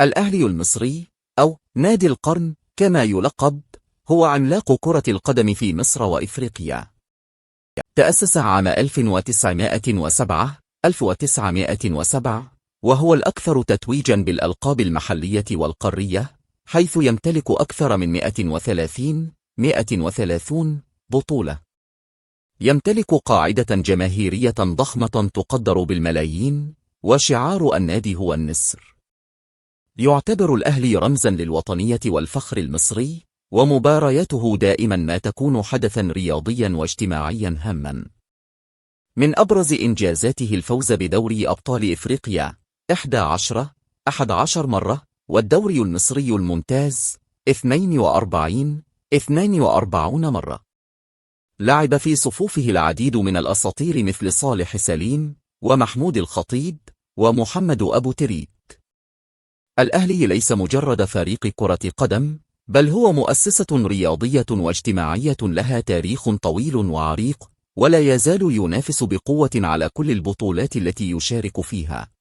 الأهلي المصري أو نادي القرن كما يلقب هو عملاق كرة القدم في مصر وإفريقيا. تأسس عام 1907 وهو الأكثر تتويجا بالألقاب المحلية والقارية، حيث يمتلك أكثر من 130 بطولة. يمتلك قاعدة جماهيرية ضخمة تقدر بالملايين، وشعار النادي هو النسر. يعتبر الأهلي رمزا للوطنية والفخر المصري، ومبارياته دائما ما تكون حدثا رياضيا واجتماعيا هاما. من أبرز إنجازاته الفوز بدوري أبطال إفريقيا 11 مرة، والدوري المصري الممتاز 42 مرة. لعب في صفوفه العديد من الأساطير مثل صالح سليم ومحمود الخطيب ومحمد أبو تريك. الأهلي ليس مجرد فريق كرة قدم، بل هو مؤسسة رياضية واجتماعية لها تاريخ طويل وعريق، ولا يزال ينافس بقوة على كل البطولات التي يشارك فيها.